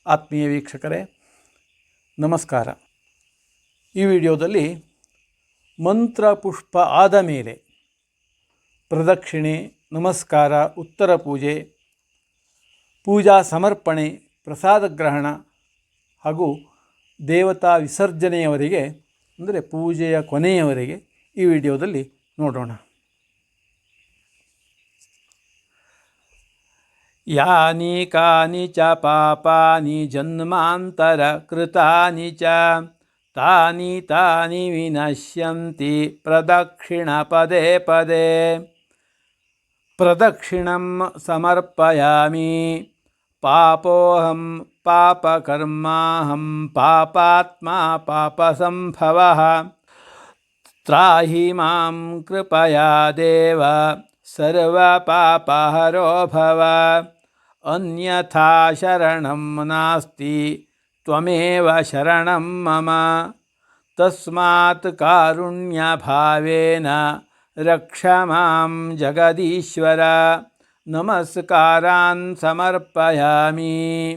ಆತ್ಮೀಯ ವೀಕ್ಷಕರೇ ನಮಸ್ಕಾರ. ಈ ವಿಡಿಯೋದಲ್ಲಿ ಮಂತ್ರ ಪುಷ್ಪ ಆದ ಮೇಲೆ ಪ್ರದಕ್ಷಿಣೆ, ನಮಸ್ಕಾರ, ಉತ್ತರ ಪೂಜೆ, ಪೂಜಾ ಸಮರ್ಪಣೆ, ಪ್ರಸಾದ ಗ್ರಹಣ ಹಾಗೂ ದೇವತಾ ವಿಸರ್ಜನೆಯವರೆಗೆ ಅಂದರೆ ಪೂಜೆಯ ಕೊನೆಯವರೆಗೆ ಈ ವಿಡಿಯೋದಲ್ಲಿ ನೋಡೋಣ. ಯಾನಿ ಕಾನಿ ಚ ಪಾಪಾನಿ ಜನ್ಮಾಂತರ ಕೃತಾನಿ ಚ ತಾನಿ ತಾನಿ ವಿನಶ್ಯಂತಿ ಪ್ರದಕ್ಷಿಣ ಪದೇ ಪದೇ. ಪ್ರದಕ್ಷಿಣಂ ಸಮರ್ಪಯಾಮಿ ಪಾಪೋಹಂ ಪಾಪಕರ್ಮಾಹಂ ಪಾಪಾತ್ಮ ಪಾಪಸಂಭವಃ. ತ್ರಾಹಿ ಮಾಂ ಕೃಪಯಾ ದೇವ ಸರ್ವಪಾಪಹರೋ ಭವ. ಅನ್ಯಥಾ ಶರಣಂ ನಾಸ್ತಿ ತ್ವಮೇವ ಶರಣಂ ಮಮ. ತಸ್ಮಾತ್ ಕಾರುಣ್ಯಭಾವೇನ ರಕ್ಷ ಮಾಂ ಜಗದೀಶ್ವರ. ನಮಸ್ಕಾರಾನ್ ಸಮರ್ಪಯಾಮಿ.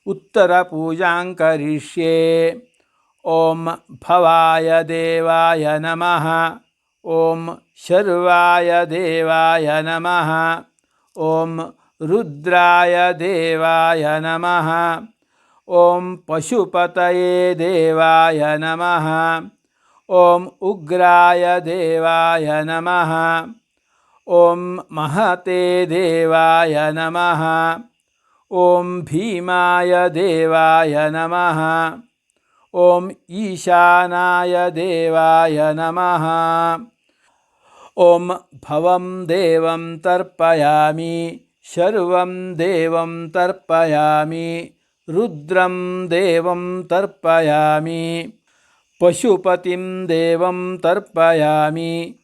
ಉತ್ತರ ಪೂಜಾಂ ಕರಿಷ್ಯೆ. ಓಂ ಭವಾಯ ದೇವಾಯ ನಮಃ. ಓಂ ಶರ್ವಾಯ ದೇವಾಯ ನಮಃ. ಓಂ ರುದ್ರಾಯ ದೇವಾಯ ನಮಃ. ಓಂ ಪಶುಪತಯೇ ದೇವಾಯ ನಮಃ. ಓಂ ಉಗ್ರಾಯ ದೇವಾಯ ನಮಃ. ಓಂ ಮಹತೆ ದೇವಾಯ ನಮಃ. ಓಂ ಭೀಮಾಯ ದೇವಾಯ ನಮಃ. ಓಂ ಈಶಾನಾಯ ದೇವಾಯ ನಮಃ. ಓಂ ಭವಂ ದೇವಂ ತರ್ಪಯಾಮಿ. ಶರ್ವಂ ದೇವಂ ತರ್ಪಯಾಮಿ. ರುದ್ರಂ ದೇವಂ ತರ್ಪಯಾಮಿ. ಪಶುಪತಿಂ ದೇವಂ ತರ್ಪಯಾಮಿ.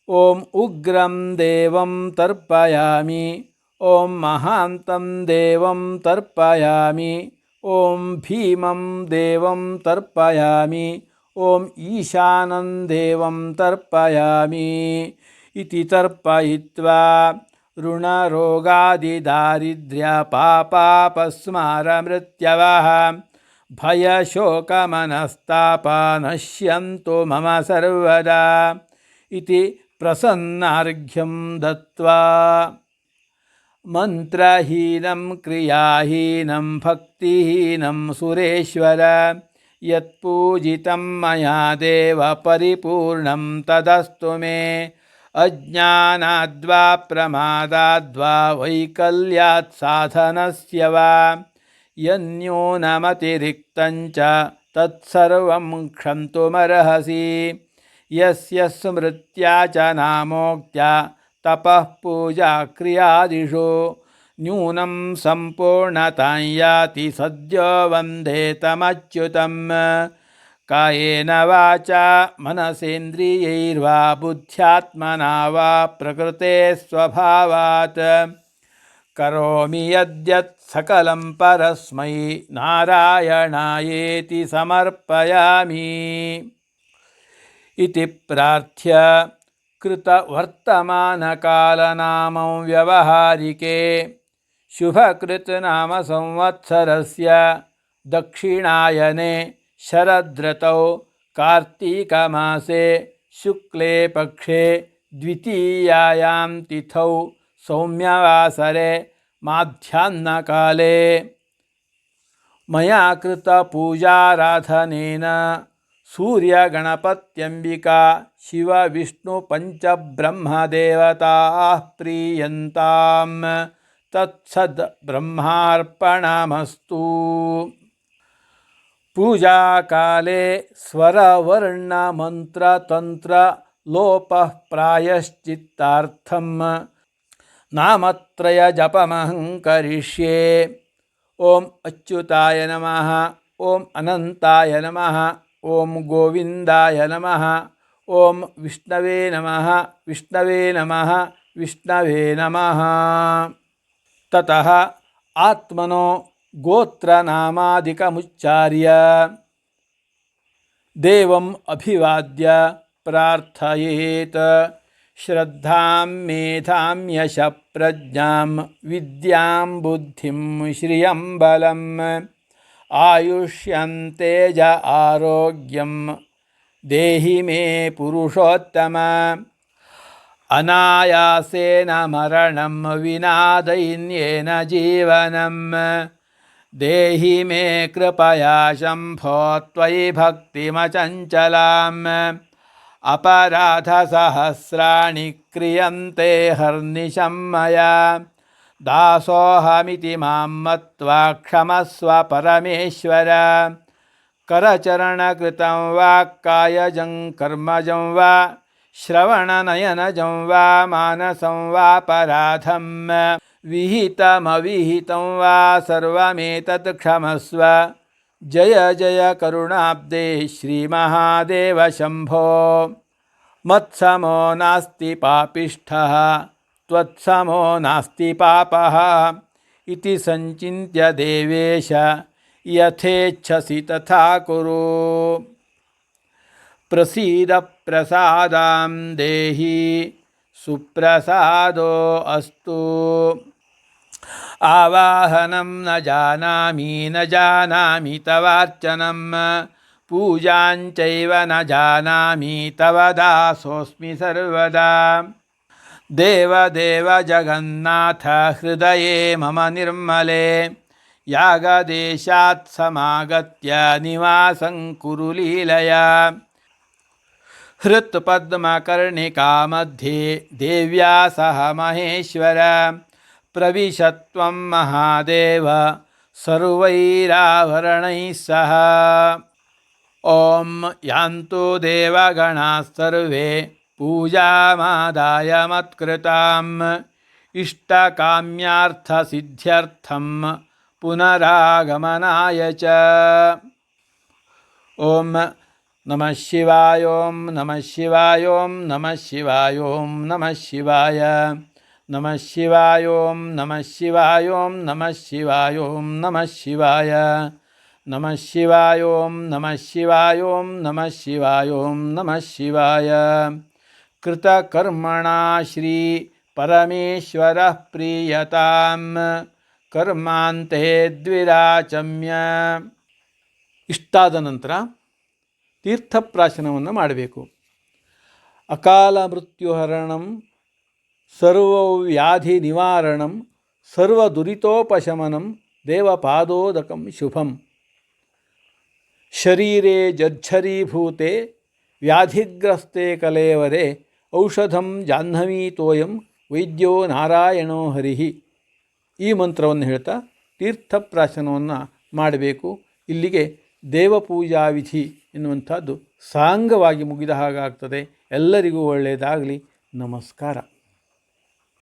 ಓಂ ಉಗ್ರಂ ದೇವಂ ತರ್ಪಯಾಮಿ. ಓಂ ಮಹಾಂತಂ ದೇವಂ ತರ್ಪಯಾಮಿ. ಓಂ ಭೀಮಂ ದೇವಂ ತರ್ಪಯಾಮಿ. ಓಂ ಈಶಾನಂ ದೇವಂ ತರ್ಪಯಾಮಿ. ಇತಿ ತರ್ಪಯಿತ್ವಾ ಋಣರೋಗಾದಿದಾರಿದ್ರ್ಯ ಪಾಪಾಪಸ್ಮಾರಮೃತ್ಯವಃ ಭಯಶೋಕಮನಸ್ತಾಪ ನಶ್ಯಂತು ಮಮ ಸರ್ವದಾ. ಇತಿ ಪ್ರಸನ್ನಾರ್ಘ್ಯಂ ದತ್ವಾ ಮಂತ್ರಹೀನಂ ಕ್ರಿಯಾಹೀನಂ ಭಕ್ತಿಹೀನಂ ಸುರೇಶ್ವರ. ಯತ್ಪೂಜಿತಂ ಮಯಾ ದೇವ ಪರಿಪೂರ್ಣಂ ತದಸ್ತು ಮೇ. ಅಜ್ಞಾನಾದ್ವಾ ಪ್ರಮಾದಾದ್ವಾ ವೈಕಲ್ಯಾತ್ ಸಾಧನಸ್ಯ ವಾ ಯನ್ಯೂನಮತಿರಿಕ್ತಂಚ ತತ್ಸರ್ವಂ ಕ್ಷಂತುಮರ್ಹಸಿ. ಯಸ್ಯ ಸ್ಮೃತ್ಯಾ ಚ ನಾಮೋಕ್ತ್ಯಾ ತಪಃ ಪೂಜಾ ಕ್ರಿಯಾದಿಷು ನ್ಯೂನಂ ಸಂಪೂರ್ಣತಾಂ ಯಾತಿ ಸದ್ಯೋ ವಂದೇತಮಚ್ಯುತಂ. ಕಾಯೇನ ವಾಚಾ ಮನಸೇಂದ್ರಿಯೈರ್ವಾ ಬುದ್ಧ್ಯಾತ್ಮನಾ ವಾ ಪ್ರಕೃತೆ ಸ್ವಭಾವಾತ್ ಕರೋಮಿ ಯದ್ಯತ್ ಸಕಲಂ ಪರಸ್ಮೈ ನಾರಾಯಣಾಯೇತಿ ಸಮರ್ಪಯಾಮಿ. ಇತಿ ಪ್ರಾರ್ಥ್ಯ ಕೃತ ವರ್ತಮಾನಕಾಲನಾಮಂ ವ್ಯವಹಾರಿಕೆ ಶುಭಕೃತ್ ನಾಮ ಸಂವತ್ಸರಸ್ಯ ದಕ್ಷಿಣಾಯನೆ ಶರದೃತೌ ಕಾರ್ತೀಕಮಾಸೆ ಶುಕ್ಲೇ ಪಕ್ಷೆ ದ್ವಿತೀಯಾಯಾಂ ತಿಥೌ ಸೌಮ್ಯವಾಸರೆ ಮಾಧ್ಯಾಹ್ನಕಾಲೇ ಮಯಾ ಕೃತ ಪೂಜಾರಾಧನೇನ ಸೂರ್ಯಗಣಪತ್ಯಂಬಿಕಾ ಶಿವವಿಷ್ಣು ಪಂಚಬ್ರಹ್ಮದೇವತಾಃ ಪ್ರೀಯಂತಾಂ. ತತ್ಸದ್ ಬ್ರಹ್ಮಾರ್ಪಣಮಸ್ತು. ಪೂಜಾಕಾಲೇ ಸ್ವರವರ್ಣಮಂತ್ರತಂತ್ರ ಲೋಪಃ ಪ್ರಾಯಶ್ಚಿತ್ತಾರ್ಥಂ ನಾಮತ್ರಯ ಜಪಮಹಂ ಕರಿಷ್ಯೆ. ಓಂ ಅಚ್ಯುತಾಯ ನಮಃ. ಓಂ ಅನಂತಾಯ ನಮಃ. ಓಂ ಗೋವಿಂದಾಯ ನಮಃ. ಓಂ ವಿಷ್ಣವೇ ನಮಃ. ವಿಷ್ಣವೇ ನಮಃ. ವಿಷ್ಣವೇ ನಮಃ. ತತಃ ಆತ್ಮನೋ ಗೋತ್ರನಾಮಾದಿಕಮುಚ್ಚಾರ್ಯ ದೇವಂ ಅಭಿವಾದ್ಯ ಪ್ರಾರ್ಥಯೇತ್. ಶ್ರದ್ಧಾಂ ಮೇಧಾಂ ಯಶಃ ಪ್ರಜ್ಞಾಂ ವಿದ್ಯಾಂ ಬುದ್ಧಿಂ ಶ್ರಿಯಂ ಬಲಂ ಆಯುಷ್ಯಂ ತೇಜ ಆರೋಗ್ಯಂ ದೇಹಿ ಮೇ ಪುರುಷೋತ್ತಮ ಅನಾಯಾಸೇನ ಮರಣಂ ವಿನಾ ದೈನ್ಯೇನ ಜೀವನಂ ದೇಹಿ ಮೇ ಕೃಪಯಾ ಶಂಭೋ ತ್ವಯಿ ಭಕ್ತಿಮಚಂಚಲಾಂ ಅಪರಾಧ ಸಹಸ್ರಾಣಿ ಕ್ರಿಯಂತೆ ಹರ್ನಿಶಂ ಮಯಾ ದಾಸೋಹಮಿತಿ ಮಾಂ ಮತ್ವಾ ಕ್ಷಮಸ್ವ ಪರಮೇಶ್ವರ ಕರಚರಣಕೃತಂ ವಾ ಕಾಯಜಂ ಕರ್ಮಜಂ ವಾ ಶ್ರವಣನಯನಜಂ ವಾ ಮಾನಸಂ ವಾಪರಾಧಂ ವಿಹಿತಮವಿಹಿತಂ ವಾ ಸರ್ವಮೇತತ್ ಕ್ಷಮಸ್ವ ಜಯ ಜಯ ಕರುಣಾಬ್ಧೇ ಶ್ರೀಮಹಾದೇವ ಶಂಭೋ ಮತ್ಸಮೋ ನಾಸ್ತಿ ಪಾಪಿಷ್ಠಃ ತ್ವತ್ಸಮೋ ನಾಸ್ತಿ ಪಾಪಃ ಇತಿ ಸಂಚಿತ್ಯ ದೇವೇಶ ಯಥೇಚ್ಛಸಿ ತಥಾ ಕುರು ಪ್ರಸೀದ ಪ್ರಸಾದಾಂ ದೇಹಿ ಸುಪ್ರಸಾದೋ ಅಸ್ತು ಆವಾಹನಂ ನ ಜಾನಾಮಿ ತವಾರ್ಚನಂ ಪೂಜಾಂಚೈವ ನ ಜಾನಾಮಿ ತವ ದಾಸೋಸ್ಮಿ ಸರ್ವದಾ ದೇವ ದೇವ ಜಗನ್ನಾಥ ಹೃದಯೇ ಮಮ ನಿರ್ಮಲೆ ಯಾಗದೇಶಾತ್ ಸಮಾಗತ್ಯ ನಿವಾಸಂ ಕುರು ಲೀಲಯಾ ಹೃತ್ಪದ್ಮಕರ್ಣಿಕಾ ಮಧ್ಯೆ ದೇವ್ಯಾ ಸಹ ಮಹೇಶ್ವರ ಪ್ರವಿಶತ್ವಂ ಮಹಾದೇವ ಸರ್ವೈರಾಭರಣೈಃ ಸಹ ಓಂ ಯಾಂತು ದೇವಗಣಾಃ ಸರ್ವೇ ಪೂಜಾಮಾದಾಯ ಮತ್ಕೃತಾಂ ಇಷ್ಟಕಾಮ್ಯಾರ್ಥಸಿದ್ಧ್ಯರ್ಥಂ ಪುನರಾಗಮನಾಯ ಚ ಓಂ ನಮಃ ಶಿವಾಯ ಓಂ ನಮಃ ಶಿವಾಯ ಓಂ ನಮಃ ಶಿವಾಯ ಓಂ ನಮಃ ಶಿವಾಯ ನಮಃ ಶಿವಾಯ ಓಂ ನಮಃ ಶಿವಾಯ ಓಂ ನಮಃ ಶಿವಾಯ ಓಂ ನಮಃ ಶಿವಾಯ ನಮಃ ಶಿವಾಯ ಓಂ ನಮಃ ಶಿವಾಯ ಓಂ ನಮಃ ಶಿವಾಯ ಓಂ ನಮಃ ಶಿವಾಯ ಕೃತಕರ್ಮಣ ಶ್ರೀ ಪರಮೇಶ್ವರಃ ಪ್ರೀಯತಾಂ ಕರ್ಮಾಂತೆ ದ್ವಿರಾಚಮ್ಯ. ಇಷ್ಟಾದ ನಂತರ ತೀರ್ಥಪ್ರಾಶನವನ್ನು ಮಾಡಬೇಕು. ಅಕಾಲ ಮೃತ್ಯುಹರಣಂ ಸರ್ವವ್ಯಾಧಿ ನಿವಾರಣಂ ಸರ್ವದುರಿತೋಪಶಮನಂ ದೇವಪಾದೋದಕಂ ಶುಭಂ. ಶರೀರೇ ಜರ್ಝರೀಭೂತೆ ವ್ಯಾಧಿಗ್ರಸ್ತೆ ಕಲೇವರೆ ಔಷಧಂ ಜಾಹ್ನವೀತೋಯಂ ವೈದ್ಯೋ ನಾರಾಯಣೋ ಹರಿಹಿ. ಈ ಮಂತ್ರವನ್ನು ಹೇಳ್ತಾ ತೀರ್ಥಪ್ರಾಶನವನ್ನು ಮಾಡಬೇಕು. ಇಲ್ಲಿಗೆ ದೇವಪೂಜಾ ವಿಧಿ ಎನ್ನುವಂಥದ್ದು ಸಾಂಗವಾಗಿ ಮುಗಿದ ಹಾಗಾಗ್ತದೆ. ಎಲ್ಲರಿಗೂ ಒಳ್ಳೆಯದಾಗಲಿ. ನಮಸ್ಕಾರ.